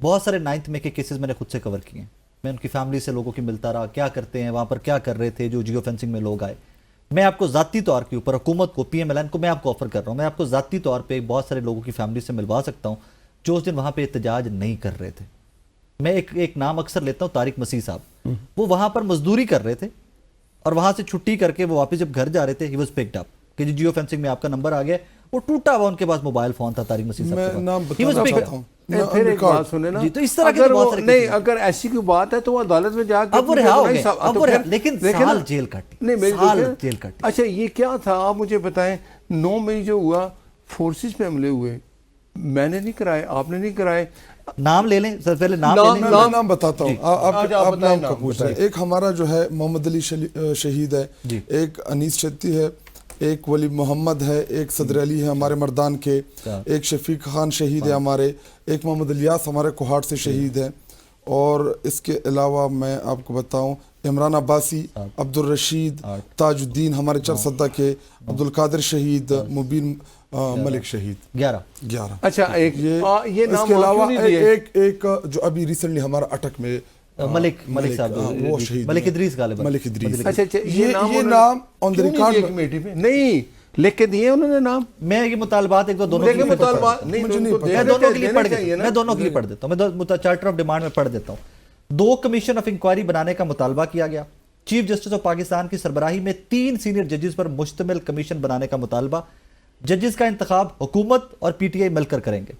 بہت سارے 9th میں کے کیسز میں نے خود سے کور کیے ہیں. میں ان کی فیملی سے لوگوں کی ملتا رہا, کیا کرتے ہیں وہاں پر, کیا کر رہے تھے جو جیو فینسنگ میں لوگ آئے. میں آپ کو ذاتی طور کے اوپر حکومت کو, پی ایم ایل این کو میں آپ کو آفر کر رہا ہوں, میں آپ کو ذاتی طور پہ بہت سارے لوگوں کی فیملی سے ملوا سکتا ہوں جو اس دن وہاں پہ احتجاج نہیں کر رہے تھے. میں ایک نام اکثر لیتا ہوں, طارق مسیح صاحب. وہ وہاں پر مزدوری کر رہے تھے اور وہاں سے چھٹی کر کے وہ واپس جب گھر جا رہے تھے, ہی واز پکڈ اپ کہ جیو فینسنگ میں آپ کا نمبر آ گیا. وہ ٹوٹا ہوا ان کے پاس موبائل فون تھا طارق مسیح صاحب کے پاس. میں نام He was بتانا picked چاہتا up. ہوں. پھر ایک بات سنیں نا, جی, تو اس طرح کے اگر بہت وہ سارے نہیں, cases ہیں. اگر ایسی کوئی بات ہے تو وہ عدالت میں جا کے اب وہ رہا ہو گئے, اب وہ رہا, پھر لیکن دیکھیں نا, سال جیل کاٹی, نہیں میری سال دیکھیں. جیل کاٹی. اچھا یہ کیا تھا آپ مجھے بتائیں, 9 مئی جو ہوا فورسز پہ حملے ہوئے, میں نے نہیں کرائے, آپ نے نہیں کرائے. نام لے لیں سر, پہلے نام لے لیں. میں نام بتاتا ہوں, آپ بتائیں نام کا پوچھ رہے ہیں. ایک ہمارا جو ہے محمد علی شہید ہے, ایک انیس شتی ہے, ایک ولی محمد ہے, ایک صدر علی ہے ہمارے مردان کے, ایک شفیق خان شہید ہے ہمارے, ایک محمد الیاس ہمارے کوہاٹ سے شہید ہے. اور اس کے علاوہ میں آپ کو بتاؤں عمران عباسی, عبد الرشید, تاج الدین ہمارے چرسدہ کے, عبد القادر شہید, مبین ملک شہید, 11. اچھا ایک یہ اس نام کے علاوہ نہیں دیے. ایک جو ابھی ریسنٹلی ہمارا اٹک میں ملک صاحب, وہ شہید, ملک ادریس غالباً. ملک ادریس. اچھا یہ نام آن دی ریکارڈ کمیٹی پہ نہیں لکھ کے دیے انہوں نے نام. میں یہ مطالبات ایک دونوں کے لیے میں دونوں کے لیے پڑھ دیتا ہوں, میں دونوں کے لیے پڑھ دیتا ہوں, میں چارٹر آف ڈیمانڈ میں پڑھ دیتا ہوں. 2 کمیشن آف انکوائری بنانے کا مطالبہ کیا گیا. چیف جسٹس آف پاکستان کی سربراہی میں 3 سینئر ججز پر مشتمل کمیشن بنانے کا مطالبہ. ججز کا انتخاب حکومت اور پی ٹی آئی مل کر کریں گے.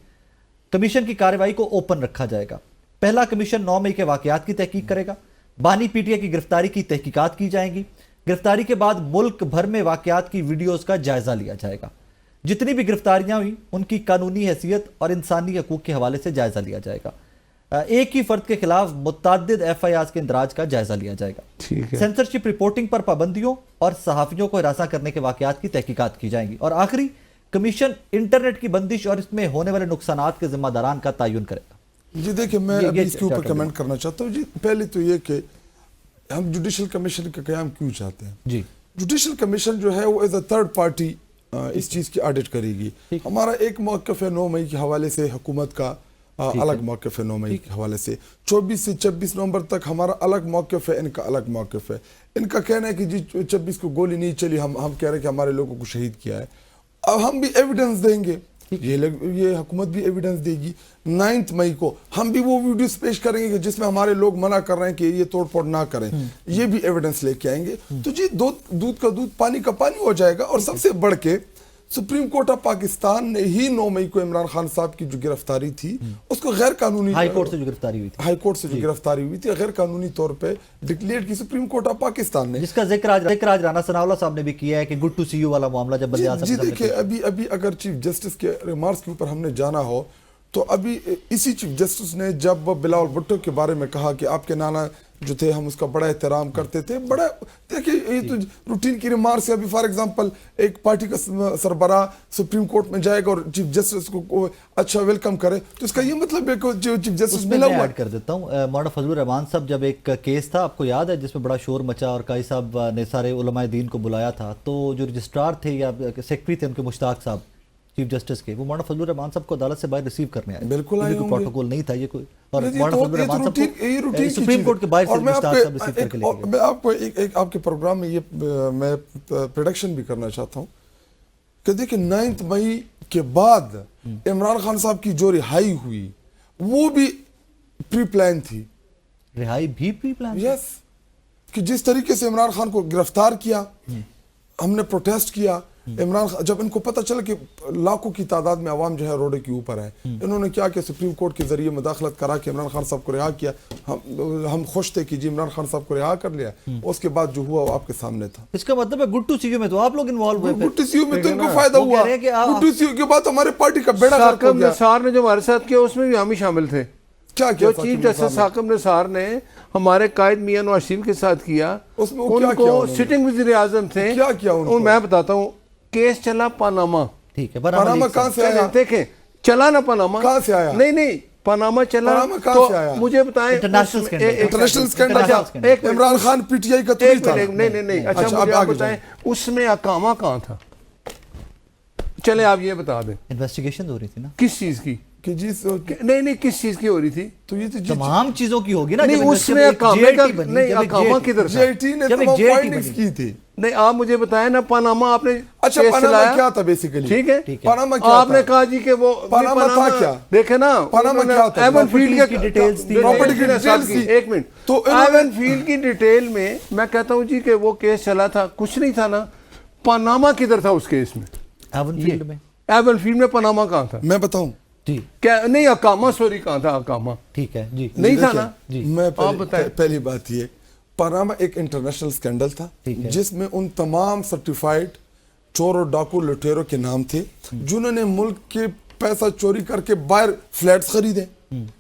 کمیشن کی کارروائی کو اوپن رکھا جائے گا. پہلا کمیشن 9 مئی کے واقعات کی تحقیق کرے گا. بانی پی ٹی آئی کی گرفتاری کی تحقیقات کی جائیں گی. گرفتاری کے بعد ملک بھر میں واقعات کی ویڈیوز کا جائزہ لیا جائے گا. جتنی بھی گرفتاریاں ہوئی ان کی قانونی حیثیت اور انسانی حقوق کے حوالے سے جائزہ لیا جائے گا. ایک ہی فرد کے خلاف متعدد ایف آئی آرز کے اندراج کا جائزہ لیا جائے گا. سینسرشپ رپورٹنگ پر پابندیوں اور صحافیوں کو ہراساں کرنے کے واقعات کی تحقیقات کی جائیں گی. اور آخری کمیشن انٹرنیٹ کی بندش اور اس میں ہونے والے نقصانات کے ذمہ داران کا تعین کرے گا. جی دیکھیں, میں ابھی اس کے اوپر کمنٹ کرنا چاہتا ہوں. جی پہلے تو یہ کہ ہم جوڈیشل کمیشن کا قیام کیوں چاہتے ہیں. جی جوڈیشل کمیشن جو ہے وہ ایز اے تھرڈ پارٹی اس چیز کی آڈٹ کرے گی. ہمارا ایک موقف ہے 9 مئی کے حوالے سے, حکومت کا الگ موقف ہے 9 مئی کے حوالے سے. 24 سے 26 نومبر تک ہمارا الگ موقف ہے, ان کا الگ موقف ہے. ان کا کہنا ہے کہ جی 26 کو گولی نہیں چلی, ہم کہہ رہے ہیں کہ ہمارے لوگوں کو شہید کیا ہے. اب ہم بھی ایویڈنس دیں گے, یہ حکومت بھی ایویڈنس دے گی. 9 مئی کو ہم بھی وہ ویڈیوز پیش کریں گے جس میں ہمارے لوگ منع کر رہے ہیں کہ یہ توڑ پھوڑ نہ کریں, یہ بھی ایویڈنس لے کے آئیں گے. تو جی دودھ کا دودھ پانی کا پانی ہو جائے گا. اور سب سے بڑھ کے سپریم کورٹ آف پاکستان نے ہی 9 مئی کو عمران خان صاحب کی جو گرفتاری تھی اس کو غیر قانونی, ہائی کورٹ سے جو گرفتاری ہوئی تھی, ہائی کورٹ سے جو گرفتاری ہوئی تھی غیر قانونی طور پہ ڈکلیئر کی سپریم کورٹ آف پاکستان نے, جس کا ذکر آج رانا ثناءاللہ صاحب نے بھی کیا ہے کہ گڈ ٹو سی یو والا معاملہ جب بندے جی دیکھیں ابھی اگر چیف جسٹس کے ریمارکس کے اوپر ہم نے جانا ہو تو ابھی اسی چیف جسٹس نے جب بلاول بھٹو کے بارے میں کہا کہ آپ کے نانا جو تھے ہم اس کا بڑا احترام کرتے تھے, بڑا دیکھیں یہ تو روٹین کی ریمارکس ہے. ابھی فار ایگزامپل ایک پارٹی کا سربراہ سپریم کورٹ میں جائے گا اور چیف جسٹس کو اچھا ویلکم کرے تو اس کا یہ مطلب ہے کہ جو چیف جسٹس ملا ہوا ہے. ایڈ کر دیتا ہوں, مولانا فضل الرحمان صاحب جب ایک کیس تھا آپ کو یاد ہے جس میں بڑا شور مچا اور قاضی صاحب نے سارے علماء دین کو بلایا تھا, تو جو رجسٹرار تھے یا سیکرٹری تھے ان کے مشتاق صاحب چیف جسٹس کے, وہ مولانا فضل الرحمان صاحب کو عدالت سے باہر ریسیو کرنے آئے. بالکل آئے کوئی پروٹوکول نہیں تھا یہ کوئی, اور یہ مولانا فضل الرحمان صاحب کو سپریم کورٹ کے باہر سے مشتاق صاحب ریسیو کر کے لے گئے. میں آپ کو ایک آپ کے پروگرام میں یہ میں پریڈکشن بھی کرنا چاہتا ہوں کہ دیکھیں 9 مئی کے بعد عمران خان صاحب کی جو رہائی ہوئی وہ بھی پری پلان تھی. رہائی بھی پری پلان؟ یس, کہ جس طریقے سے عمران خان کو گرفتار کیا, ہم نے پروٹیسٹ کیا. عمران خان جب ان کو پتہ چلا کہ لاکھوں کی تعداد میں عوام جو ہے روڈے کے اوپر ہے, انہوں نے کیا کہ سپریم کورٹ کے ذریعے مداخلت کرا کہ عمران خان صاحب کو رہا کیا. ہم خوش تھے کہ جی عمران خان صاحب کو رہا کر لیا. اس کے بعد جو ہوا وہ آپ کے سامنے تھا. اس کا مطلب ہے گڈ ٹو سی یو میں تو آپ لوگ انوالو ہوئے. گڈ ٹو سی یو میں تو ان کو فائدہ ہوا. گڈ ٹو سی یو کے بعد ہمارے پارٹی کا بیڑا غرق ہو گیا. نثار نے جو ہمارے ساتھ کیا اس میں بھی ہم ہی شامل تھے. کیا جو چیف جسٹس ثاقب نثار نے ہمارے قائد میاں نواز شریف کے ساتھ کیا, ان کو سٹنگ وزیر اعظم تھے. کیا کیا ان کو؟ میں بتاتا ہوں, کیس چلا پاناما. ٹھیک ہے, پاناما کہاں سے آیا؟ دیکھیں چلا نا پاناما کہاں سے آیا؟ نہیں پاناما چلا کہاں سے آیا؟ مجھے بتائیں. International scandal. Imran Khan P T I کا تو تھا. نہیں اچھا مجھے آپ بتائیں اس میں اقامہ کہاں تھا؟ چلے آپ یہ بتا دیں. انویسٹیگیشن ہو رہی تھی نا کس چیز کی؟ کہ جی نہیں کس چیز کی ہو رہی تھی؟ تو یہ تو تمام چیزوں کی ہوگی نا. نہیں اس میں اقامے کا نہیں اقامہ کدھر جی آئی ٹی نے تمام فائنڈنگز کی تھی. نہیں آپ مجھے بتائیں نا پاناما آپ نے اچھا پاناما کیا تھا بیسیکلی؟ ٹھیک ہے پاناما کیا آپ نے کہا جی کہ وہ پاناما تھا کیا؟ دیکھیں نا پاناما کیا تھا؟ ایون فیلڈ کی ڈیٹیلز تھی. پراپرٹی کی ڈیٹیلز تھی. ایک منٹ تو ایون فیلڈ کی ڈیٹیل میں کہتا ہوں جی کہ وہ کیس چلا تھا کچھ نہیں تھا نا. پاناما کدھر تھا اس کیس میں؟ ایون فیلڈ میں. ایون فیلڈ میں پاناما کہاں تھا؟ میں بتاؤں جی کیا نہیں اقامہ سوری کہاں تھا اقامہ؟ ٹھیک ہے جی نہیں تھا نا. میں پہلی بات یہ پاناما ایک انٹرنیشنل سکینڈل تھا جس میں ان تمام سرٹیفائیڈ چور و ڈاکو لٹیروں کے نام تھے جنہوں نے ملک کے پیسہ چوری کر کے باہر فلیٹس خریدے.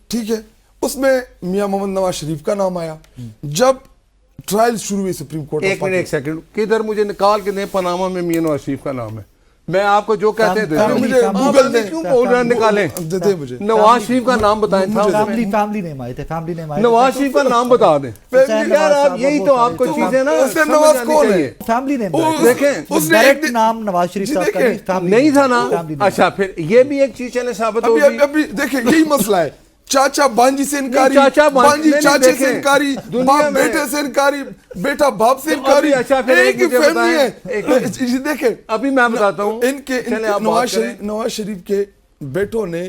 ٹھیک ہے اس میں میاں محمد نواز شریف کا نام آیا. جب ٹرائل شروع ہوئی سپریم کورٹ. ایک منٹ ایک سیکنڈ کدھر مجھے نکال کے دیں پاناما میں میاں نواز شریف کا نام ہے. میں آپ کو جو کہتے ہیں مجھے گوگل دیں کیوں بول رہے ہیں نکالیں. دے مجھے نواز شریف کا نام بتائیں. فیملی نیم آئے تھے. فیملی نیم آئے. نواز شریف کا نام بتا دیں یار. آپ یہی تو آپ کو چیزیں نا نواز کون ہے؟ فیملی نیم دیکھیں اس نے ڈائریکٹ نام نواز شریف صاحب کا نہیں. family نہیں name. تھا نا. Family name. اچھا پھر یہ بھی ایک چیز چلے ثابت ہوگی. ابھی دیکھیں یہی مسئلہ ہے. چاچا بانجی سے انکاری, چاچا بانجی نہیں چاچے سے دیکھیں. انکاری, دنیا باپ میں بیٹے سے انکاری, بیٹا باپ سے انکاری. اچھا پھر ایک ہی مجھے فیملی بتائیں. ہے. دیکھیں ابھی میں بتاتا ہوں ان کے نواز شریف کے بیٹوں نے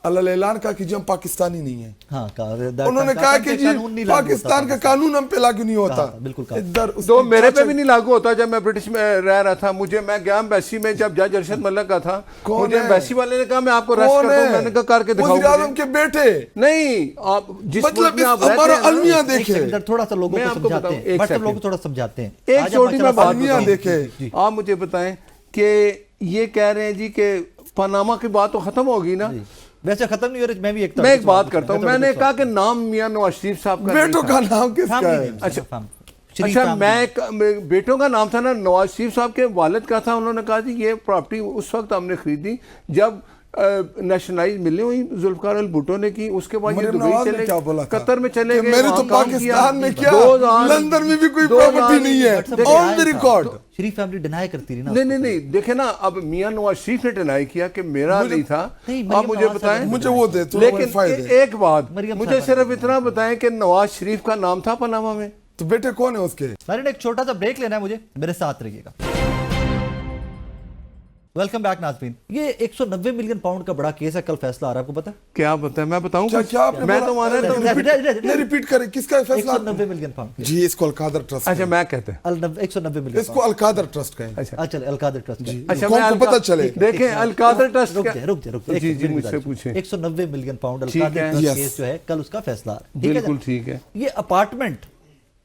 اعلان کہا کہ جی ہم پاکستانی نہیں ہیں. ہاں انہوں نے کہا کہ جی پاکستان کا قانون ہم پہ لاگو نہیں ہوتا. بالکل تو میرے پہ بھی نہیں لاگو ہوتا. جب میں برٹش میں رہ رہا تھا میں گیا ایمبیسی میں جب جج ارشد ملک کا تھا مجھے ایمبیسی والے نے کہا میں آپ کو ریسٹ کرتا ہوں. میں نے کہا کر کے دکھاؤ. وزیر اعظم کے بیٹے نہیں آپ جس مطلب ہمارا المیہ دیکھیں. تھوڑا سا لوگوں کو سمجھاتے ہیں. بٹ لوگ تھوڑا سمجھاتے ہیں. ایک چھوٹی میں بات دیکھیں. آپ مجھے بتائیں کہ یہ کہہ رہے ہیں جی کہ پاناما کی بات تو ختم ہوگی نا. ویسے ختم نہیں ہو رہی. میں ایک بات کرتا ہوں. میں نے کہا کہ نام میاں نواز شریف صاحب کا بیٹوں کا نام کس کا ہے؟ اچھا میں بیٹوں کا نام تھا نا نواز شریف صاحب کے والد کا تھا. انہوں نے کہا جی یہ پراپرٹی اس وقت ہم نے خریدی جب نیشنلائز ملیں ہوئی ذوالفقار البھٹو نے کی. اس کے بعد یہ دبئی چلے گئے, قطر میں چلے گئے, میں نے تو پاکستان میں کیا, لندن میں بھی کوئی پراپرٹی نہیں ہے آن دی ریکارڈ. شریف فیملی ڈینائی کرتی رہی نا. نہیں دیکھیں نا اب میاں نواز شریف نے ڈینائی کیا کہ میرا نہیں تھا. آپ مجھے بتائیں مجھے وہ دے. لیکن ایک بات مجھے صرف اتنا بتائیں کہ نواز شریف کا نام تھا پاناما میں. تو بیٹے کون ہیں اس کے؟ سارے ایک چھوٹا سا بریک لینا ہے مجھے, میرے ساتھ رہیے گا. ویلکم بیک ناظرین. یہ 190 ملین پاؤنڈ کا بڑا کیس ہے. کل فیصلہ آ رہا ہے, آپ کو پتا کیا پتا ہے؟ میں بتاؤں میں تو ریپیٹ کریں کس کا فیصلہ. 190 ملین پاؤنڈ. جی اس کو القادر ٹرسٹ. اچھا میں کہتے ہیں 190 ملین. اس کو القادر ٹرسٹ کہیں. اچھا القادر ٹرسٹ. اچھا کون کو پتہ چلے. دیکھیں القادر ٹرسٹ رک جا جی مجھ سے پوچھیں. 190 ملین پاؤنڈ القادر ٹرسٹ کیس جو ہے کل اس کا فیصلہ آ رہا ہے. بالکل ٹھیک ہے. یہ اپارٹمنٹ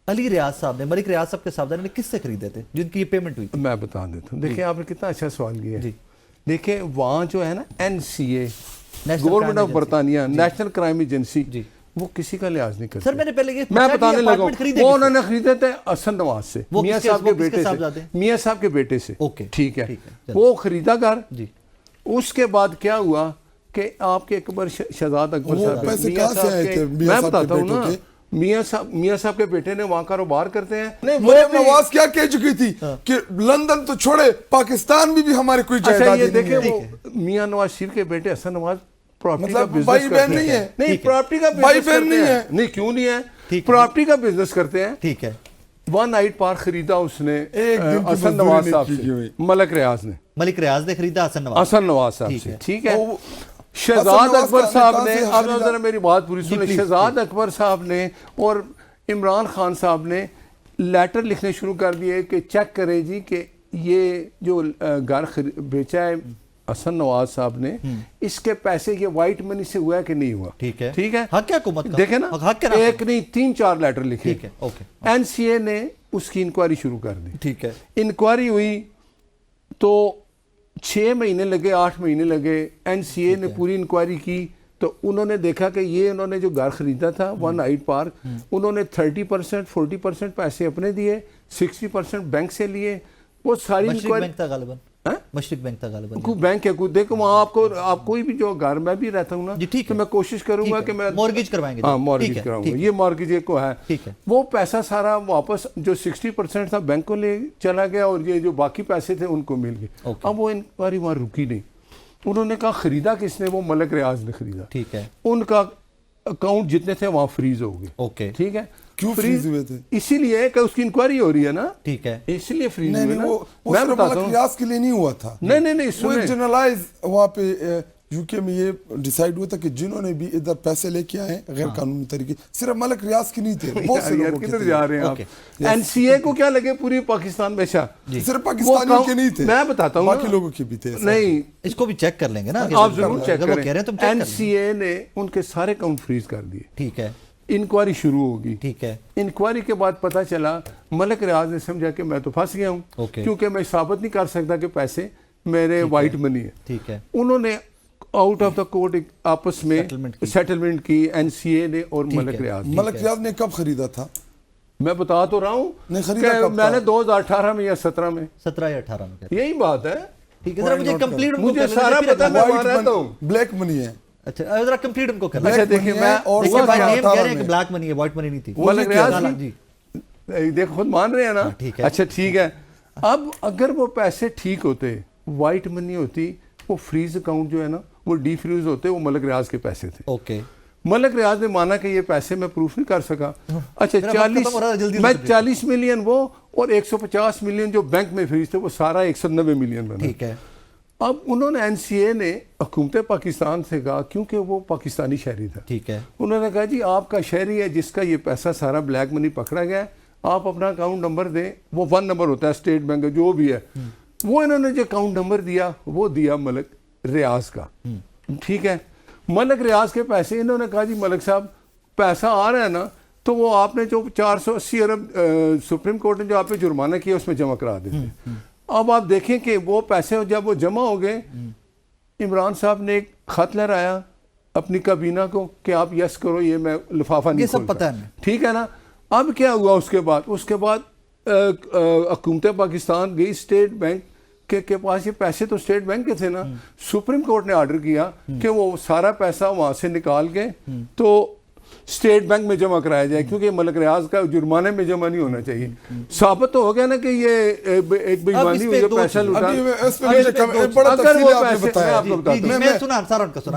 علی ریاض صاحب نے, ملک ریاض صاحب کے صاحبزادے نے کس سے خریدے تھے جن کی یہ پیمنٹ ہوئی؟ میں بتا دیتا ہوں. دیکھیں آپ نے کتنا اچھا سوال کیا ہے. دیکھیں وہاں جو ہے نا NCA گورنمنٹ آف برطانیہ نیشنل کرائم ایجنسی وہ کسی کا لحاظ نہیں کرتی. سر میں نے پہلے یہ میں بتانے لگا وہ انہوں نے خریدے تھے حسن نواز سے, میاں صاحب کے بیٹے سے. میاں صاحب کے بیٹے سے. ٹھیک ہے وہ خریدا گھر. اس کے بعد کیا ہوا کہ آپ کے اکبر شہزاد اکبر صاحب, میں بتاتا ہوں نا, میاں صاحب کے بیٹے نے وہاں کاروبار کرتے ہیں. مریم نواز کیا کہہ چکی تھی کہ لندن تو چھوڑے پاکستان میں بھی ہمارے کوئی جائیداد نہیں ہے. دیکھیں وہ میاں نواز شریف کے بیٹے حسن نواز پراپرٹی کا بزنس بھائی بہن نہیں ہے. نہیں پراپرٹی کا بھائی بہن نہیں ہے. نہیں کیوں نہیں ہے, پراپرٹی کا بزنس کرتے ہیں. ٹھیک ہے. 1 نائٹ پارک خریدا اس نے حسن نواز صاحب سے, ملک ریاض نے. ملک ریاض نے خریدا حسن نواز صاحب سے. ٹھیک ہے. شہزاد اکبر صاحب نے, اب ذرا میری بات پوری سنیں, شہزاد اکبر صاحب نے اور عمران خان صاحب نے لیٹر لکھنے شروع کر دیے کہ چیک کریں جی کہ یہ جو گھر بیچا ہے حسن نواز صاحب نے, اس کے پیسے یہ وائٹ منی سے ہوا ہے کہ نہیں ہوا. ٹھیک ہے. ٹھیک ہے. حق کیا حکومت کا, دیکھیں نا, ایک نہیں 3-4 لیٹر لکھے. ٹھیک ہے. اوکے. NCA نے اس کی انکوائری شروع کر دی. ٹھیک ہے. انکوائری ہوئی تو 6 مہینے لگے, 8 مہینے لگے. NCA نے پوری انکوائری کی تو انہوں نے دیکھا کہ یہ انہوں نے جو گھر خریدا تھا 1 نائٹ پارک, انہوں نے 30% 40% پیسے اپنے دیے, 60% بینک سے لیے. وہ ساری انکوائری مشرق بینک تھا غالباً. کوئی بینک ہے کوئی, دیکھو وہاں آپ کوئی بھی جو گھر میں بھی رہتا ہوں نا, تو میں کوشش کروں گا کہ میں مورگیج کروائیں گے. ہاں مورگیج کراؤں گا. یہ مورگیج ایک کو ہے. وہ پیسہ سارا واپس جو 60% تھا بینک کو لے چلا گیا, اور یہ جو باقی پیسے تھے ان کو مل گئے. اب وہ انکوائری وہاں رکی نہیں. انہوں نے کہا خریدا کس نے؟ وہ ملک ریاض نے خریدا. ٹھیک ہے. ان کا اکاؤنٹ جتنے تھے وہاں فریز ہو گئے. اوکے. ٹھیک ہے. کیوں فریز ہوئے تھے؟ اسی لیے کہ اس کی انکوائری ہو رہی ہے نا. ٹھیک ہے. اس لیے فریز نہیں ہوئے نہیں، نا. وہ میں صرف بتاتا ملک ہوں. ریاض کے لیے نہیں ہوا تھا. نہیں وہ ایک سنیں. جنرلائز وہاں پہ یو کے میں یہ ڈیسائیڈ ہوا تھا کہ جنہوں نے بھی ادھر پیسے لے کے آئے غیر قانونی طریقے، صرف ملک ریاض کی نہیں تھے، بہت سے لوگوں کے کدھر تھے. جا رہے ہیں آپ؟ این سی اے کو کیا لگے پوری پاکستان میں شاہ؟ صرف پاکستانیوں کے نہیں تھے، میں بتاتا ہوں باقی لوگوں کے بھی تھے. نہیں، اس کو بھی چیک کر لیں گے نا. آپ ضرور چیک اگر وہ کہہ رہے ہیں تو ہم چیک این کر لیں سی اے نے ان کے سارے اکاؤنٹ فریز کر دیے. ٹھیک ہے. انکوائری شروع ہوگی. ٹھیک ہے. انکوائری کے بعد پتہ چلا ملک ریاض نے سمجھا کہ میں تو پھنس گیا ہوں کیونکہ میں ثابت نہیں کر سکتا کہ پیسے میرے وائٹ منی ہے. ٹھیک ہے. انہوں نے آؤٹ آف دا کورٹ آپس میں سیٹلمنٹ کی این سی اے نے اور ملک ریاض. ملک ریاض نے کب خریدا تھا؟ میں بتا تو رہا ہوں کہ میں نے 2018 میں یا 17 میں 17 یا 18 میں. یہی بات ہے. ٹھیک ہے. ذرا مجھے کمپلیٹ مجھے سارا پتہ، میں وہاں رہتا ہوں. بلیک منی ہے. اچھا ذرا کمپلیٹ ان کو کرنا. اچھا دیکھیں، میں دیکھیں بھائی نیم کہہ رہے ہیں کہ بلیک منی ہے، وائٹ منی نہیں تھی. ملک ریاض جی دیکھ خود مان رہے ہیں نا. اچھا ٹھیک ہے. اب اگر وہ پیسے ٹھیک ہوتے، وائٹ منی ہوتی، وہ فریز اکاؤنٹ جو ہے نا وہ ڈی فریز ہوتے، وہ ملک ریاض کے پیسے تھے. اوکے. ملک ریاض نے مانا کہ یہ پیسے میں پروف نہیں کر سکا. اچھا 40 ملین وہ اور 150 ملین جو بینک میں فریز تھے، وہ سارا 190 ملین بنا. ٹھیک ہے. اب انہوں نے این سی اے نے حکومت پاکستان سے کہا، کیونکہ وہ پاکستانی شہری تھا. ٹھیک ہے. انہوں نے کہا جی آپ کا شہری ہے جس کا یہ پیسہ سارا بلیک منی پکڑا گیا ہے، آپ اپنا اکاؤنٹ نمبر دیں. وہ 1 نمبر ہوتا ہے اسٹیٹ بینک کا جو بھی ہے. وہ انہوں نے جو اکاؤنٹ نمبر دیا وہ دیا ملک ریاض کا. ٹھیک ہے. ملک ریاض کے پیسے انہوں نے کہا جی ملک صاحب پیسہ آ رہا ہے نا، تو وہ آپ نے جو 480 ارب سپریم کورٹ نے جو آپ پہ جرمانہ کیا اس میں جمع کرا دیتے. اب آپ دیکھیں کہ وہ پیسے جب وہ جمع ہو گئے، عمران صاحب نے ایک خط لہرایا اپنی کابینہ کو کہ آپ یس کرو، یہ میں لفافہ نہیں یہ سب پتہ ہے. ٹھیک ہے نا. اب کیا ہوا اس کے بعد حکومت پاکستان گئی اسٹیٹ بینک کے پاس. یہ پیسے تو اسٹیٹ بینک کے تھے نا. سپریم کورٹ نے آرڈر کیا کہ وہ سارا پیسہ وہاں سے نکال کے تو اسٹیٹ بینک میں جمع کرایا جائے، کیونکہ ملک ریاض کا جرمانے میں جمع نہیں ہونا چاہیے. ثابت تو ہو گیا نا کہ یہ ایک بے ایمانی ہوئی ہے، پیسہ لوٹا.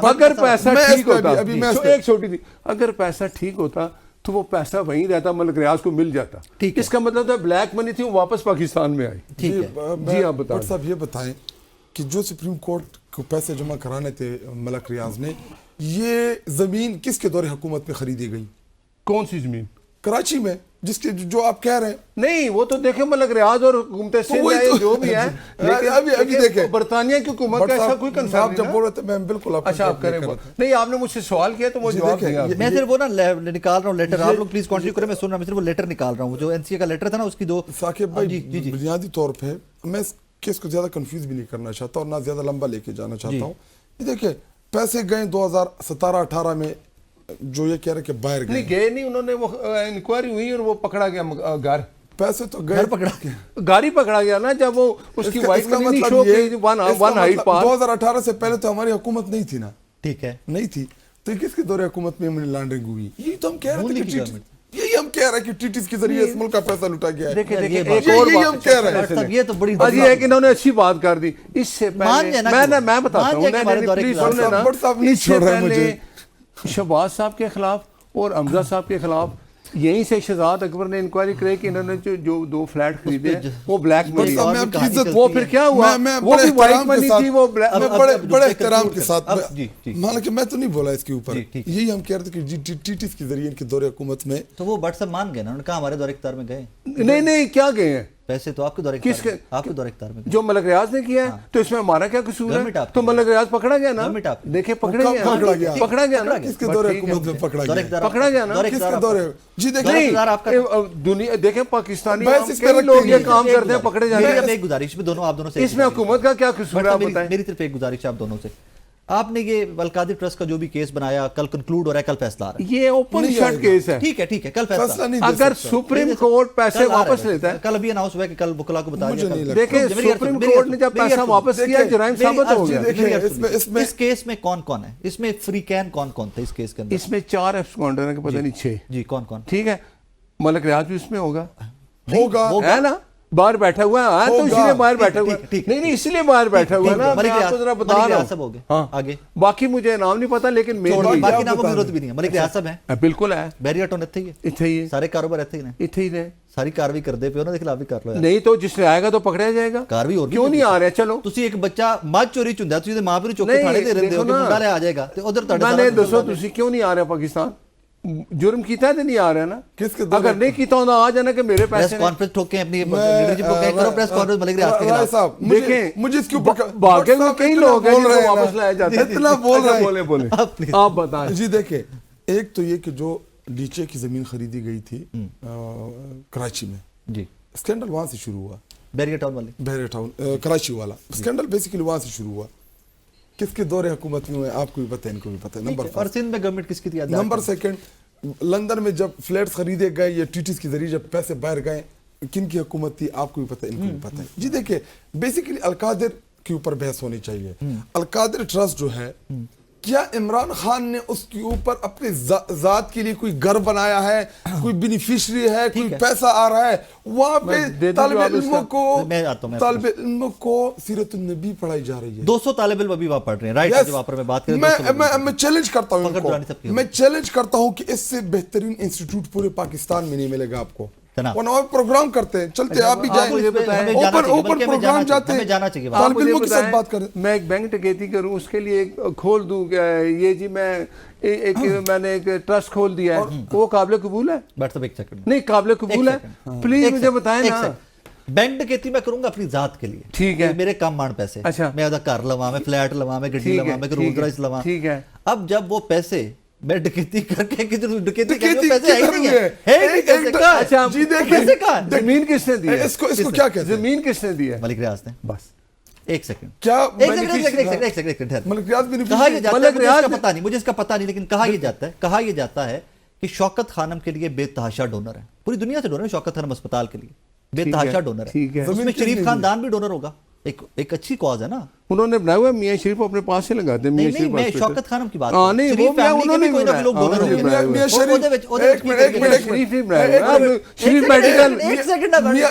اگر پیسہ ٹھیک ہوتا، ایک چھوٹی تھی، اگر پیسہ ٹھیک ہوتا تو وہ پیسہ وہیں رہتا، ملک ریاض کو مل جاتا. اس کا مطلب تھا بلیک منی تھی، وہ واپس پاکستان میں آئی. جی آپ بتائیں صاحب، یہ بتائیں کہ جو سپریم کورٹ کو پیسے جمع کرانے تھے ملک ریاض نے، یہ زمین کس کے دور حکومت میں خریدی گئی؟ کون سی زمین؟ کراچی میں، جس کے جو آپ کہہ رہے ہیں. نہیں وہ تو دیکھیں ملک ریاض اور حکومت سندھ جو بھی ہے، ابھی دیکھیں برطانیہ کی حکومت کا ایسا کوئی کنسرن آپ جب بول رہے تھے میں بالکل اچھا آپ کریں. نہیں آپ نے مجھ سے سوال کیا تو وہ جواب دیا. میں صرف وہ نا نکال رہا ہوں لیٹر، آپ لوگ پلیز کنٹینیو کریں، میں سن رہا ہوں. میں صرف وہ لیٹر نکال رہا ہوں جو این سی اے کا لیٹر تھا نا، اس کی دو. ثاقب بھائی بنیادی طور پہ میں اس کیس کو زیادہ کنفیوز بھی نہیں کرنا چاہتا اور نہ زیادہ لمبا لے کے جانا چاہتا ہوں. یہ دیکھیں پیسے گئے 2017-18 میں، جو یہ کہہ رہے کہ باہر گئے. نہیں گئے نہیں، انہوں نے وہ انکوائری ہوئی اور وہ پکڑا گیا گھر. پیسے تو گھر پکڑا گیا، گاڑی پکڑا گیا نا جب وہ اس کی وائٹ منی نہیں شو کی 1 ہائٹ پار. 2018 سے پہلے تو ہماری حکومت نہیں تھی نا. ٹھیک ہے. نہیں تھی تو کس کے دور حکومت میں منی لانڈرنگ ہوئی؟ یہی تو ہم کہہ رہے تھے، یہی ہم کہہ رہے ہیں کہ ٹیٹیز کے ذریعے اس ملک کا پیسہ لوٹا گیا ہے. یہی ہم کہہ رہے ہیں. یہ تو بڑی یہ ہے کہ انہوں نے اچھی بات کر دی. اس سے پہلے میں بتاتا ہوں، شہباز صاحب کے خلاف اور حمزہ صاحب کے خلاف یہیں سے شہزاد اکبر نے انکوائری کرائی کہ انہوں نے جو 2 فلیٹ خریدے ہیں وہ بلیک منی. وہ پھر کیا ہوا؟ وہ بھی وائٹ منی تھی. وہ بڑے احترام کے ساتھ، حالانکہ میں تو نہیں بولا اس کے اوپر، یہی ہم کہہ رہے تھے کہ ٹیٹیز کے ذریعے ان کے دور حکومت میں. تو وہ بٹ صاحب مان گئے نا، انہوں نے کہا ہمارے دور اختیار میں گئے. نہیں کیا گئے ہیں پیسے تو آپ کے دور اختیار، آپ کے دور اختیار میں جو ملک ریاض نے کیا ہے. تو اس میں ہمارا کیا قصور ہے؟ تو ملک ریاض پکڑا گیا نا. دیکھیں پکڑا گیا نا. کس کے دور حکومت میں پکڑا گیا نا؟ کس کے دور؟ جی دیکھیں دیکھیں پاکستانی لوگ یہ کام کرتے ہیں، پکڑے جاتے ہیں. ایک گزارش میں دونوں آپ دونوں سے، اس میں حکومت کا کیا قصور ہے آپ بتائیں. میری صرف ایک گزارش آپ دونوں سے، آپ نے یہ القادر ٹرسٹ کا جو بھی کیس بنایا کل کنکلوڈ ہو رہا ہے، کل فیصلہ آ رہا ہے. یہ اوپن شٹ کیس ہے. ٹھیک ہے کل فیصلہ. اگر سپریم کورٹ پیسے واپس لیتا ہے، کل ابھی اناؤنس ہوا ہے کہ کل وکلا کو بتا دیا. دیکھیں سپریم کورٹ نے جب پیسہ واپس کیا جرائم ثابت ہو گیا. اس کیس میں کون کون ہے؟ اس میں فری کین کون کون تھے اس کیس کے اندر؟ اس میں 4 ایبسکونڈر ہیں کہ پتہ نہیں 6. جی کون کون؟ ٹھیک ہے. ملک ریاض بھی اس میں ہوگا ہے نا. باہر بیٹھا ہوا ہے تو اسی لیے باہر بیٹھا ہوا ہے. نہیں اسی لیے باہر بیٹھا ہوا ہے نا, میں آپ کو ذرا بتا رہا ہوں. ہاں آگے باقی مجھے نام نہیں پتا, لیکن باقی ناموں کی ضرورت بھی نہیں ہے. ملک ریاض صاحب ہیں بالکل ہے, بیری اٹون اتھے ہی اتھے ہی ہے, سارے کاروبار اتھے ہی نے, اتھے ہی ہے, ساری کاروائی کر دے پہ انہوں نے خلاف بھی کر لو. نہیں تو جس نے آئے گا تو پکڑا جائے گا. کاروائی اور کیوں نہیں آ رہے؟ چلو ਤੁਸੀਂ ਇੱਕ ਬੱਚਾ ਮੱਝ ਚੋਰੀ ਚ ਹੁੰਦਾ, ਤੁਸੀਂ ਤੇ ਮਾਂ ਪਿਓ ਨੂੰ ਚੁੱਕ ਕੇ ਥਾਣੇ ਤੇ ਰਹਿੰਦੇ ਹੋ ਕਿ ਮੁੰਡਾ ਲੈ ਆ ਜਾਏਗਾ ਤੇ ਉਧਰ ਤੁਹਾਡੇ میں نے دسو تسی کیوں نہیں آ رہے پاکستان؟ جرم کیتا ہے تو نہیں آ رہا نا. کس کے اگر نہیں کیتا ہونا آ جانا کہ میرے پریس پیسے کانفرنس ٹھوکیں اپنی لیڈرشپ کو کہیں کرو پریس کانفرنس ملک ریاض کے رائے خلاف. صاحب دیکھیں مجھے اس کے اوپر باقی میں کئی لوگ ہیں جن کو واپس لایا جاتا ہے. اتنا بول رہے ہیں. بولے آپ بتائیں. جی دیکھیں, ایک تو یہ کہ جو نیچے کی زمین خریدی گئی تھی کراچی میں, جی اسکینڈل وہاں سے شروع ہوا. بیریا ٹاؤن والی بحیرہ ٹاؤن کراچی والا اسکینڈل بیسیکلی وہاں سے شروع ہوا. کس کے دور حکومت میں ہوئے آپ کو بھی پتہ ہے, ان کو بھی پتہ ہے. نمبر اور سندھ میں گورنمنٹ کس کی تھی؟ نمبر سیکنڈ, لندن میں جب فلیٹس خریدے گئے یا ٹیٹیز کے ذریعے جب پیسے باہر گئے, کن کی حکومت تھی آپ کو بھی پتہ ہے, ان کو بھی پتہ ہے. جی دیکھیں, بیسیکلی القادر کے اوپر بحث ہونی چاہیے. القادر ٹرسٹ جو ہے, کیا عمران خان نے اس کے اوپر اپنے ذات کے لیے کوئی گھر بنایا ہے, کوئی بینیفیشری ہے, کوئی پیسہ آ رہا ہے وہاں پہ؟ طالب علموں کو سیرت النبی پڑھائی جا رہی ہے. 200 طالب علم ابھی وہاں پڑھ رہے ہیں. رائٹ جو وہاں پر میں بات کریں, میں چیلنج کرتا ہوں ان کو, میں چیلنج کرتا ہوں کہ اس سے بہترین انسٹیٹیوٹ پورے پاکستان میں نہیں ملے گا آپ کو. وہ پروگرام کرتے ہیں, چلتے آپ بھی جائیں, اوپن پروگرام جاتے ہیں, طالب علموں کے ساتھ بات کریں. میں ایک بینک ڈکیتی کروں اس کے لیے کھول دوں, یہ جی میں نے ایک ٹرسٹ کھول دیا ہے, وہ قابل قبول ہے؟ نہیں قابل قبول ہے؟ پلیز مجھے بتائیں نا. بینک ڈکیتی میں کروں گا اپنی ذات کے لیے, ٹھیک ہے, میرے کام مان پیسے, میں ادھا کار لواں, میں فلیٹ لواں, میں گڈی لواں, میں رولز رائس لواں. ٹھیک ہے, اب جب وہ پیسے میں ڈکیتی کر کے ڈکیتی کر کے پیسے آئی نہیں ہے. اچھا جی دیکھیں, زمین کس نے دی ہے؟ اس کو کیا کہتے ہیں؟ زمین کس نے دی ہے؟ ملک ریاض نے. بس ایک سیکنڈ, کیا ایک سیکنڈ ملک ریاض بھی کہا یہ جاتا ہے, مجھے اس کا پتہ نہیں, لیکن کہا یہ جاتا ہے کہ شوکت خانم کے لیے بے تحاشا ڈونر ہے, پوری دنیا سے ڈونر ہے شوکت خانم اسپتال کے لیے, بے تحاشا ڈونر ہے. اس میں شریف خاندان بھی ڈونر ہوگا, ایک اچھی کاز ہے نا. انہوں نے بنایا ہوا میاں شریف اپنے پاس سے لگاتے ہیں. نہیں میں شوکت خانم کی بات ہاں نہیں وہ انہوں نے کوئی نہ لوگ ڈونر ہوں گے.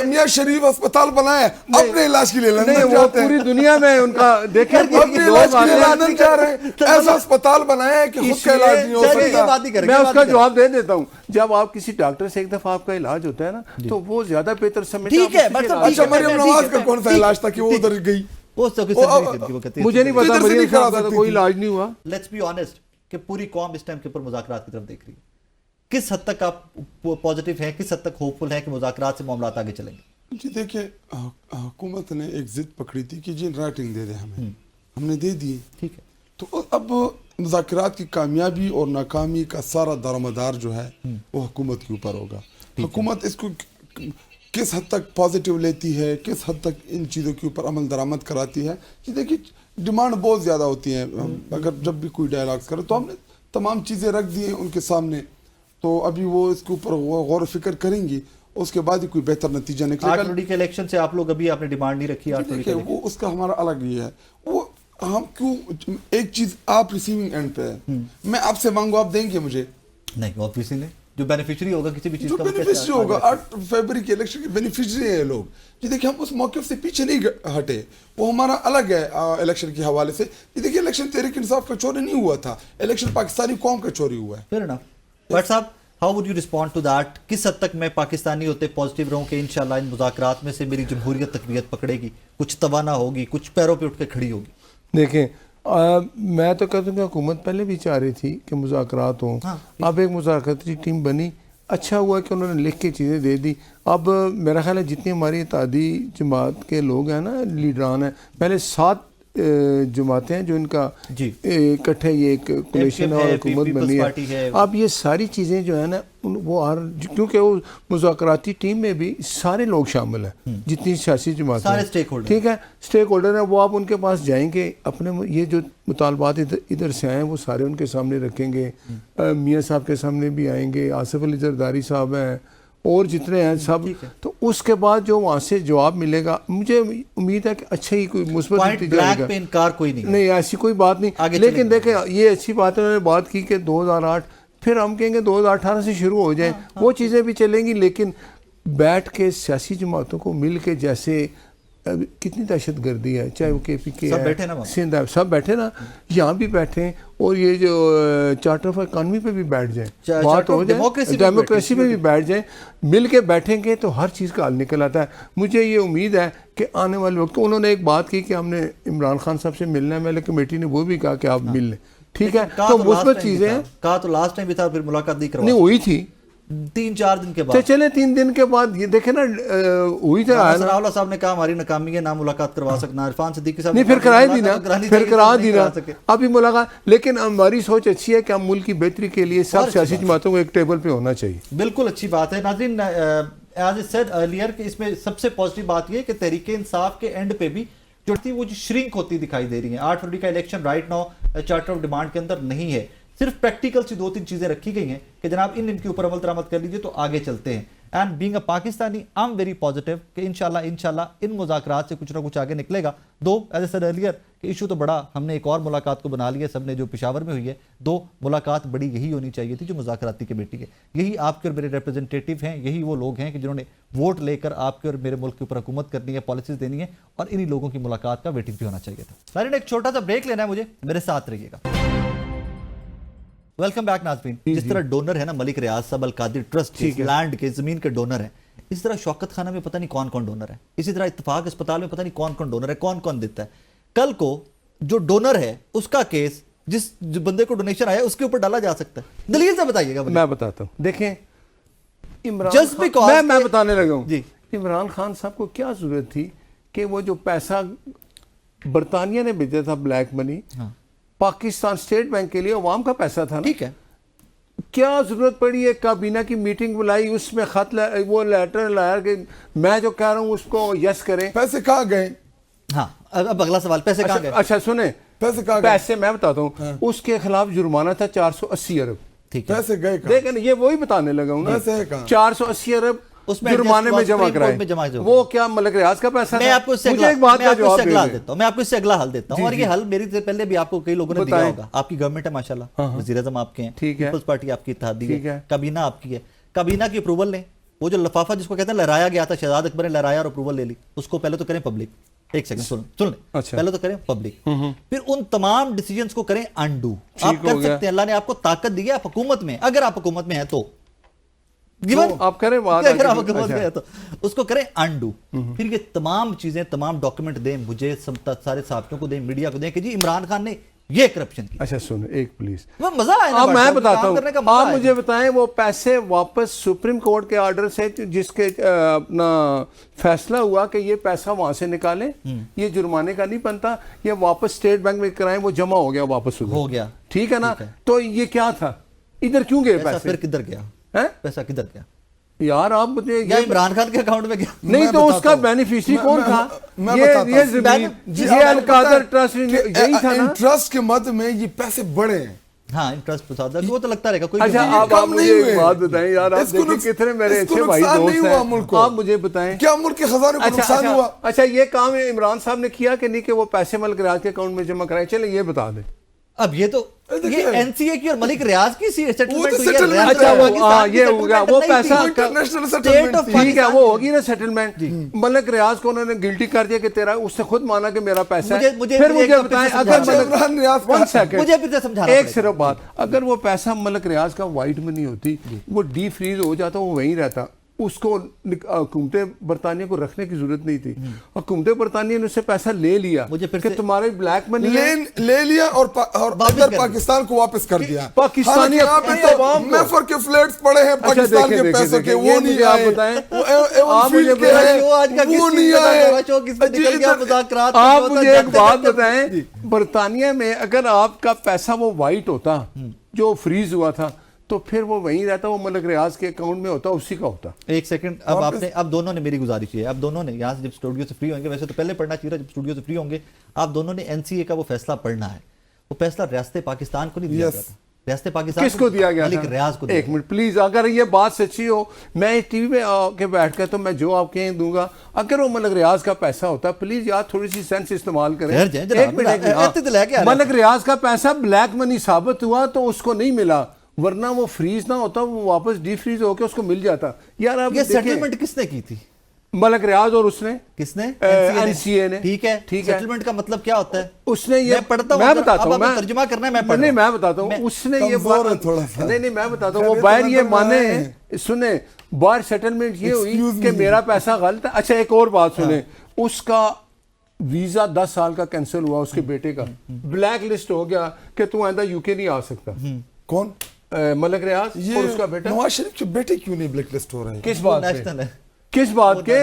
میاں شریف اسپتال بنایا ہے اپنے علاج کے لیے, لندن جاتے ہیں, پوری دنیا میں ان کا دیکھیں اپنے علاج کے لیے لندن جا رہے ہیں. ایسا اسپتال بنایا ہے کہ خود کا علاج نہیں ہو سکتا. میں اس کا جواب دے دیتا ہوں. جب آپ کسی ڈاکٹر سے ایک دفعہ آپ کا علاج ہوتا ہے نا تو وہ زیادہ بہتر سمجھتا ہے. ٹھیک ہے, اچھا مریم نواز کا کون سا علاج تھا کہ وہ ادھر گئی؟ مجھے نہیں پتا, مریم صاحب کا کوئی علاج نہیں ہوا. لیٹس بی آنیسٹ کہ پوری قوم اس ٹائم کے اوپر مذاکرات کی طرف دیکھ رہی ہے. کس حد تک آپ پازیٹیو ہیں, کس حد تک ہوپ فل ہیں کہ مذاکرات سے معاملات آگے چلیں گے؟ جی دیکھیں, حکومت نے ایک ضد پکڑی تھی کہ جی رائٹنگ دے دیں ہمیں, ہم نے دے دی. ٹھیک ہے, تو اب مذاکرات کی کامیابی اور ناکامی کا سارا دارومدار جو ہے وہ حکومت کے اوپر ہوگا. حکومت اس کو کس حد تک پازیٹیو لیتی ہے, کس حد تک ان چیزوں کے اوپر عمل درآمد کراتی ہے. یہ دیکھیے ڈیمانڈ بہت زیادہ ہوتی ہیں, اگر جب بھی کوئی ڈائلاگز کرے تو ہم نے تمام چیزیں رکھ دی ہیں ان کے سامنے, تو ابھی وہ اس کے اوپر غور و فکر کریں گی, اس کے بعد ہی کوئی بہتر نتیجہ نکلے گا. 8 کے الیکشن سے آپ لوگ ابھی آپ نے ڈیمانڈ نہیں رکھی. 8 وہ اس کا ہمارا الگ یہ ہے, وہ ہم کیوں ایک چیز آپ ریسیونگ اینڈ پہ ہے, میں آپ سے مانگو آپ دیں گے مجھے؟ نہیں آبویسلی نہیں. جو بینیفیشری ہوگا کسی بھی چیز کا, بینیفیشری ہوگا 8 فیبری کے الیکشن کے بینیفیشری ہیں لوگ. جی دیکھیں ہم اس موقف سے پیچھے نہیں ہٹے, وہ ہمارا الگ ہے الیکشن کے حوالے سے. جی دیکھیں الیکشن تحریک انصاف کا چوری نہیں ہوا تھا, الیکشن پاکستانی قوم کا چوری ہوا ہے. Fair enough. بٹ صاحب how would you respond to that? کس حد تک میں پاکستانی ہوتے پازیٹیو رہوں کہ انشاءاللہ ان مذاکرات میں سے میری جمہوریت تقویت پکڑے گی, کچھ توانا ہوگی, کچھ پیروں پہ اٹھ کے کھڑی ہوگی؟ دیکھیں میں تو کہتا ہوں کہ حکومت پہلے بھی چاہ رہی تھی کہ مذاکرات ہوں. اب ایک مذاکراتی ٹیم بنی, اچھا ہوا کہ انہوں نے لکھ کے چیزیں دے دی. اب میرا خیال ہے جتنی ہماری اتحادی جماعت کے لوگ ہیں نا, لیڈران ہیں, پہلے 7 جماعتیں ہیں جو ان کا اکٹھے یہ ایک کولیشن اور حکومت بنی ہے. اب یہ ساری چیزیں جو ہیں نا وہ کیونکہ وہ مذاکراتی ٹیم میں بھی سارے لوگ شامل ہیں جتنی سیاسی جماعتیں ہیں, ٹھیک ہے, اسٹیک ہولڈر ہیں, وہ آپ ان کے پاس جائیں گے, اپنے یہ جو مطالبات ادھر سے آئے ہیں وہ سارے ان کے سامنے رکھیں گے. میاں صاحب کے سامنے بھی آئیں گے, آصف علی زرداری صاحب ہیں, اور جتنے ہیں سب. تو اس کے بعد جو وہاں سے جواب ملے گا, مجھے امید ہے کہ اچھا ہی کوئی مثبت نتیجہ آئے گا. انکار کوئی نہیں, ایسی کوئی بات نہیں. لیکن دیکھیں یہ اچھی بات ہے, انہوں نے بات کی کہ 2008, پھر ہم کہیں گے 2018 سے شروع ہو جائیں, وہ چیزیں بھی چلیں گی. لیکن بیٹھ کے سیاسی جماعتوں کو مل کے جیسے کتنی دہشت گردی ہے, چاہے وہ کے پی کے سب بیٹھے نا وہاں. سندھ ہے, سب بیٹھے نا, یہاں بھی بیٹھیں, اور یہ جو چارٹر آف اکانومی پہ بھی بیٹھ جائیں, بات ہو جائے, ڈیموکریسی پہ بھی بیٹھ جائیں, مل کے بیٹھیں گے تو ہر چیز کا حل نکل آتا ہے. مجھے یہ امید ہے کہ آنے والے وقت, انہوں نے ایک بات کی کہ ہم نے عمران خان صاحب سے ملنا ہے, میرے کمیٹی نے وہ بھی کہا کہ آپ مل لیں, ٹھیک ہے, تو مثبت چیزیں ہیں. کہا تو لاسٹ ٹائم بھی تھا, پھر ملاقات نہیں ہوئی تھی 3-4 دن کے بعد. چلے 3 دن کے بعد یہ دیکھیں نا ہوئی تھا. ثناء اللہ صاحب نے کہا ہماری ناکامی ہے, نہ ملاقات کروا سکنا. عرفان صدیقی صاحب نہیں, پھر کرا دی نا, پھر کرا دی نا, ابھی ملاقات. لیکن ہماری سوچ اچھی ہے کہ ہم ملک کی بہتری کے لیے سب سیاسی جماعتوں کو ایک ٹیبل پہ ہونا چاہیے. بالکل اچھی بات ہے. ناظرین, ایز اے سیڈ ارلیئر کہ اس میں سب سے پازیٹیو بات یہ ہے کہ تحریک انصاف کے اینڈ پہ بھی جو تھی وہ شرنک ہوتی دکھائی دے رہی ہیں. 8 فروری کا election right now charter of demand کے اندر نہیں ہے, صرف پریکٹیکل سی 2-3 چیزیں رکھی گئی ہیں کہ جناب ان کے اوپر عمل درآمد کر لیجئے تو آگے چلتے ہیں. And being a Pakistani I am very positive کہ انشاءاللہ ان مذاکرات سے کچھ نہ کچھ آگے نکلے گا. دو ایز اے سیڈ ارلیئر کہ ایشو تو بڑا, ہم نے ایک اور ملاقات کو بنا لیا سب نے جو پشاور میں ہوئی ہے. 2 ملاقات بڑی یہی ہونی چاہیے تھی جو مذاکراتی کمیٹی ہے. یہی آپ کے اور میرے ریپرزنٹیٹیو ہیں, یہی وہ لوگ ہیں کہ جنہوں نے ووٹ لے کر آپ کے اور میرے ملک کے اوپر حکومت کرنی ہے, پالیسیز دینی ہے, اور انہی لوگوں کی ملاقات کا ویٹنگ بھی ہونا چاہیے تھا. سارے ایک چھوٹا سا بریک لینا ہے مجھے, میرے ساتھ رہیے گا. ویلکم بیک ناظرین. جس طرح ڈونر ہے نا ملک ریاض صاحب القادری ٹرسٹ لینڈ کے زمین کے ڈونر ہیں, اس طرح شوکت خانہ میں پتہ نہیں کون کون ڈونر ہے, اسی طرح اتفاق اسپتال میں پتہ نہیں کون کون ڈونر ہے, کون کون دیتا ہے. کل کو جو ڈونر ہے اس کا کیس جس بندے کو ڈونیشن آیا اس کے اوپر ڈالا جا سکتا ہے. دلیل سے بتائیے گا. میں بتاتا ہوں, دیکھیں عمران میں بتانے لگا ہوں جی, عمران خان صاحب کو کیا ضرورت تھی کہ وہ جو پیسہ برطانیہ نے بھیجا تھا بلیک منی پاکستان اسٹیٹ بینک کے لیے, عوام کا پیسہ تھا نا, ٹھیک ہے, کیا ضرورت پڑی ہے کابینہ کی میٹنگ بلائی, اس میں خط وہ لیٹر لایا کہ میں جو کہہ رہا ہوں اس کو یس کریں. پیسے کہاں گئے؟ ہاں اب اگلا سوال, پیسے کہاں گئے؟ اچھا سنیں, پیسے کہاں گئے؟ پیسے میں بتاتا ہوں, اس کے خلاف جرمانہ تھا 480 ارب. ٹھیک ہے, پیسے گئے کہاں؟ دیکھیں یہ وہی بتانے لگا ہوں نا, 480 ارب اس میں جرمانے میں جمع کرائے, وہ کیا ملک ریاض کا پیسہ تھا؟ میں آپ کو اس سے اگلا حل دیتا ہوں, اور یہ حل میری سے پہلے بھی آپ کو کئی لوگوں نے دیا ہوگا. آپ کی گورنمنٹ ہے ماشاءاللہ, وزیر اعظم آپ کے ہیں, پیپلز پارٹی آپ کی اتحادی ہے, کابینہ آپ کی ہے, کابینہ کی اپروول لیں. وہ جو لفافہ جس کو کہتے ہیں لہرایا گیا تھا, شہزاد اکبر نے لہرایا اور اپروول لے لی, اس کو پہلے تو کریں پبلک. ایک سیکنڈ سن لیں, پہلے تو کریں پبلک, پھر ان تمام ڈیسیجنز کو کریں انڈو. آپ کر سکتے ہیں, اللہ نے آپ کو طاقت دی ہے, آپ حکومت میں, اگر آپ حکومت میں ہیں تو آپ کریں, اس کو کریں انڈو. پھر یہ تمام چیزیں, تمام ڈاکیومنٹ دیں مجھے, سارے صحافیوں کو دیں, میڈیا کو دیں کہ جی عمران خان نے یہ کرپشن کی. اچھا سن ایک پلیز, مزہ آئے نا, میں بتاتا ہوں, آپ مجھے بتائیں وہ پیسے واپس سپریم کورٹ کے آرڈر سے جس کے اپنا فیصلہ ہوا کہ یہ پیسہ وہاں سے نکالیں, یہ جرمانے کا نہیں بنتا, یہ واپس اسٹیٹ بینک میں کرائیں, وہ جمع ہو گیا, واپس ہو گیا, ٹھیک ہے نا. تو یہ کیا تھا, ادھر کیوں گئے پیسے, پھر کدھر گیا پیسہ, کدھر گیا یار آپ مجھے, یا عمران خان کے اکاؤنٹ میں گیا؟ نہیں تو اس کا بینیفیشری کون تھا؟ یہ القادر ٹرسٹ یہی تھا نا, انٹرسٹ کے مد میں یہ پیسے بڑے ہیں. ہاں انٹرسٹ پساد ہے, وہ تو لگتا رہے گا. کوئی اچھا آپ مجھے ایک بات بتائیں یار, آپ دیکھیں کتنے میرے اچھے بھائی دوست ہیں, آپ مجھے بتائیں کیا ملک کے خزانے کو نقصان ہوا؟ اچھا یہ کام عمران صاحب نے کیا کہ نہیں کہ وہ پیسے ملک ریاض کے اکاؤنٹ میں جمع کرائیں؟ چلیں یہ بتا دیں. اب یہ تو یہ این سی اے کی اور ملک ریاض کی سیٹلمنٹ ہوئی ہے. اچھا یہ ہو گیا, وہ پیسہ ٹھیک ہے, وہ ہوگی نا سیٹلمنٹ. ملک ریاض کو انہوں نے گلٹی کر دیا کہ تیرا, اس سے خود مانا کہ میرا پیسہ ہے. پھر مجھے بتائیں اگر ایک صرف بات, اگر وہ پیسہ ملک ریاض کا وائٹ منی ہوتی, وہ ڈی فریز ہو جاتا, وہ وہیں رہتا, اس کو حکومت برطانیہ کو رکھنے کی ضرورت نہیں تھی. حکومت برطانیہ نے اس سے پیسہ لے لیا کہ تمہارے بلیک منی لے لیا اور ادھر پاکستان کو واپس کر دیا. پاکستانی میفر کے فلیٹس پڑے ہیں پاکستان کے پیسوں کے, وہ نہیں آئے. آپ مجھے ایک بات بتائیں, برطانیہ میں اگر آپ کا پیسہ وہ وائٹ ہوتا جو فریز ہوا تھا, تو پھر وہ وہیں رہتا, وہ ملک ریاض کے اکاؤنٹ میں ہوتا, اسی کا ہوتا. ایک سیکنڈ, اب آپ نے, اب دونوں نے میری گزارش ہے, اب دونوں نے یہاں سے جب اسٹوڈیو سے فری ہوں گے, ویسے تو پہلے پڑھنا چاہیے جب اسٹوڈیو سے فری ہوں گے, آپ دونوں نے این سی اے کا وہ فیصلہ پڑھنا ہے. وہ فیصلہ ریاست پاکستان کو نہیں دیا گیا تھا, ریاست پاکستان کس کو دیا گیا ملک ریاض کو. ایک منٹ پلیز, اگر یہ بات سچی ہو, میں ٹی وی پہ آ کے بیٹھ کر تو میں جو آپ کہیں دوں گا, اگر وہ ملک ریاض کا پیسہ ہوتا, پلیز یار تھوڑی سی سینس استعمال کریں. ایک منٹ, ملک ریاض کا پیسہ بلیک منی ثابت ہوا تو اس کو نہیں ملا, ورنہ وہ فریز نہ ہوتا, وہ واپس ڈی فریز ہو کے اس کو مل جاتا. یار آپ یہ سیٹلمنٹ کس نے کی تھی؟ ملک ریاض اور اس نے کس نے؟ NCA نے. ٹھیک ہے, سیٹلمنٹ کا مطلب کیا ہوتا ہے؟ اس نے یہ میں پڑھتا ہوں, میں بتاتا ہوں, میں ترجمہ کرنا ہے, میں پڑھ نہیں میں بتاتا ہوں, اس نے یہ نہیں نہیں میں بتاتا ہوں, وہ باہر یہ مانے سنیں, باہر سیٹلمنٹ یہ ہوئی کہ میرا پیسہ غلط ہے. اچھا ایک اور بات سنیں, اس کا ویزا 10 سال کا کینسل ہوا اس کے بیٹے کا, بلیک لسٹ ہو گیا کہ تو آئندہ UK نہیں آ سکتا. کون؟ ملک ریاض اور اس کا بیٹا. نواز شریف کے بیٹے کیوں نہیں بلیک لسٹ ہو رہے ہیں؟ کس بات نیشنل پہ؟ ہے, کس بات کے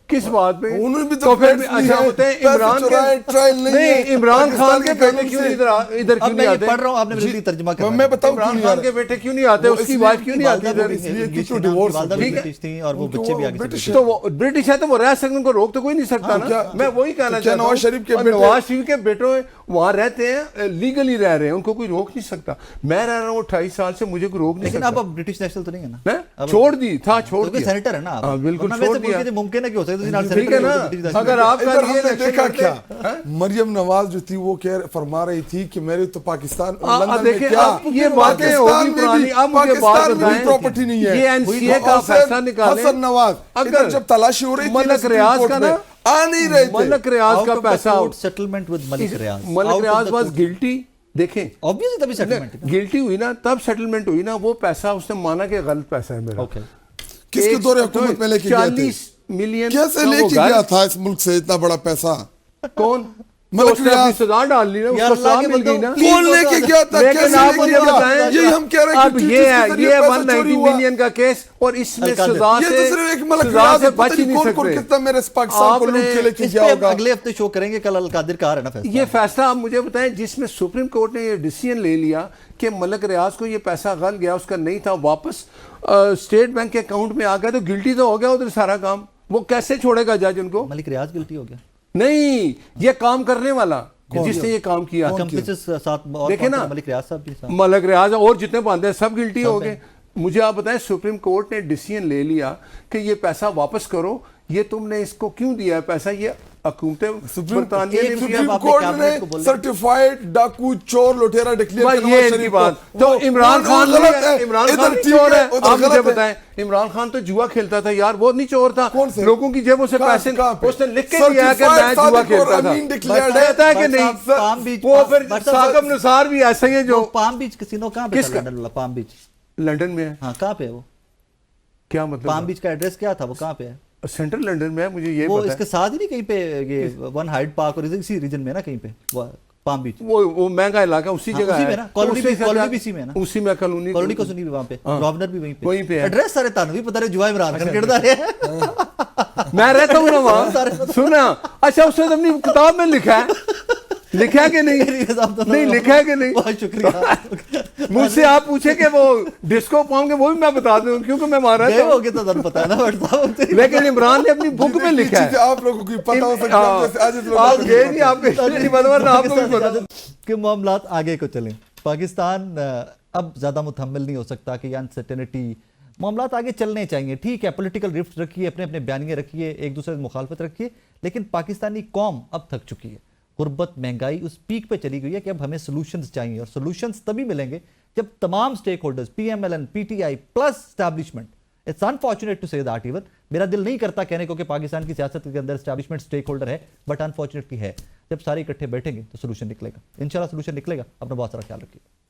کس بات پہ؟ انہوں نے بھی تو پھر اچھا ہوتے ہیں عمران کے نہیں, عمران خان کے بیٹے کیوں نہیں ادھر کیوں نہیں آتے؟ پڑھ رہا ہوں, آپ نے میرے لیے ترجمہ کرنا. میں بتاؤں عمران خان کے بیٹے کیوں نہیں آتے, اس کی وائف کیوں نہیں آتی ادھر؟ تھی اور وہ بچے بھی آگے سے. تو وہ برٹش ہے تو وہ رہ سکتے, ان کو روک تو کوئی نہیں سکتا نا. میں وہی کہنا چاہتا ہوں, نواز شریف کے نواز شریف کے بیٹوں وہاں رہتے ہیں, لیگلی رہ رہے ہیں, ان کو کوئی روک نہیں سکتا. میں رہ رہا ہوں 28 سال سے, مجھے کوئی روک نہیں لیکن سکتا. اب برٹش نیشنل تو نہیں ہے نا, چھوڑ دی تھا, چھوڑ دیا, سینیٹر ہے نا آپ, بالکل چھوڑ دیا. ممکن ہے کہ ہو سکتا ٹھیک ہے نا, اگر آپ کا ادھر ہم نے دیکھا کیا, مریم نواز جو تھی وہ فرما رہی تھی کہ میرے تو پاکستان لندن میں کیا, یہ باتیں ہوگی پرانی. اب مجھے بات بتائیں, پراپرٹی نہیں ہے, یہ NCA کا فیصلہ نکالیں. حسن نواز اگر جب تلاشی ہو رہی تھی ملک ریاض کا نا, آ نہیں رہے تھے, ملک ریاض کا پیسہ, settlement with Malik Riaz, Malik Riaz was guilty. دیکھیں obviously تبھی سیٹلمنٹ گلٹی ہوئی نا, تب سیٹلمنٹ ہوئی نا. وہ پیسہ اس نے مانا کہ غلط پیسہ ہے میرا. کس کے دور حکومت میں لے کے گئے تھے, 40 ملین کیسے لے کے گیا تھا اس ملک سے اتنا بڑا پیسہ؟ کون؟ ملک ریاض سزا ڈال لی نا, اس کو سزا مل گئی نا. کون لے کے گیا تھا, لیکن آپ مجھے بتائیں, یہ ہم کہہ رہے ہیں اب یہ ہے, یہ 190 ملین کا کیس, اور اس میں سزا سے بچ ہی نہیں سکتے. کتنا میرے پاکستان کو لوٹ کے لے کے گیا ہوگا. اگلے ہفتے شو کریں گے, کل القادر کا آ رہا ہے نا فیصلہ. یہ فیصلہ آپ مجھے بتائیں جس میں سپریم کورٹ نے یہ ڈیسیژن لے لیا کہ ملک ریاض کو یہ پیسہ غل گیا, اس کا نہیں تھا, واپس اسٹیٹ بینک کے اکاؤنٹ میں آ گیا, تو گلٹی تو ہو گیا ادھر سارا کام. وہ کیسے چھوڑے گا جج ان کو؟ ملک ریاض گلٹی ہو گیا نہیں, یہ کام کرنے والا جس نے یہ کام کیا, دیکھیں نا, ملک ریاض صاحب بھی, ملک ریاض اور جتنے بندے ہیں سب گلٹی ہو گئے. مجھے آپ بتائیں, سپریم کورٹ نے ڈیسیژن لے لیا کہ یہ پیسہ واپس کرو. یہ تم نے اس کو کیوں دیا ہے پیسہ؟ یہ حکومت برطانیہ نے سپریم کورٹ نے سرٹیفائیڈ ڈاکو چور لٹیرا ڈکلیئر کیا. یہ کی بات تو عمران خان عمران خان چور ہے. آپ مجھے بتائیں, عمران خان تو جوا کھیلتا تھا یار, وہ نہیں چور تھا. لوگوں کی جیبوں سے پیسے اس نے لکھ کے دیا کہ میں جوا کھیلتا تھا. کہتا ہے کہ نہیں, وہ پھر ثاقب نثار بھی ایسے ہی ہیں جو. پام بیچ کسینو کہاں پہ تھا؟ لنڈن والا پام بیچ لنڈن میں ہے. ہاں کہاں پہ ہے وہ؟ کیا مطلب پام بیچ کا ایڈریس کیا تھا, وہ کہاں پہ ہے؟ سینٹرل لنڈن میں ہے, مجھے یہ وہ پتا اس کے ساتھ ہی نہیں کہیں پہ یہ ون ہائیڈ پارک اور اسی ریجن میں نا کہیں پہ پام بیچ, وہ مہنگا علاقہ اسی جگہ ہے, کالونی بھی اسی میں نا, اسی میں کالونی کو سنی بھی وہاں پہ, گورنر بھی وہیں پہ. ایڈریس سارے تانوی پتہ رہے, جوا عمران خان کردار ہے. میں رہتا ہوں نا وہاں, سنا. اچھا اس نے اپنی کتاب میں لکھا ہے, لکھا ہے کہ نہیں لکھا ہے کہ نہیں؟ بہت شکریہ. مجھ سے آپ پوچھیں کہ وہ ڈسکو پاؤں گے, وہ بھی میں بتا دوں کیونکہ میں مارا پتا نا, لیکن عمران نے اپنی بک میں لکھا ہے. آپ لوگوں کو پتا ہو سکتا ہے کہ معاملات آگے کو چلیں. پاکستان اب زیادہ متحمل نہیں ہو سکتا کہ یہ انسرٹینٹی, معاملات آگے چلنے چاہیے. ٹھیک ہے, پولیٹیکل رفٹ رکھیے, اپنے اپنے بیانیے رکھیے, ایک دوسرے سے مخالفت رکھیے, لیکن پاکستانی قوم اب تھک چکی ہے. غربت, مہنگائی اس پیک پہ چلی گئی ہے کہ اب ہمیں سولوشنز چاہیے, اور سولوشنز تبھی ملیں گے جب تمام stake holders, PMLN, PTI plus establishment. It's unfortunate to say that, even میرا دل نہیں کرتا کہنے کو کہ پاکستان کی سیاست کے اندر اسٹیبلشمنٹ سٹیک ہولڈر ہے, بٹ انفارچونیٹلی ہے. جب سارے اکٹھے بیٹھیں گے تو سولوشن نکلے گا, انشاءاللہ سولوشن نکلے گا. اپنا بہت سارا خیال رکھیے.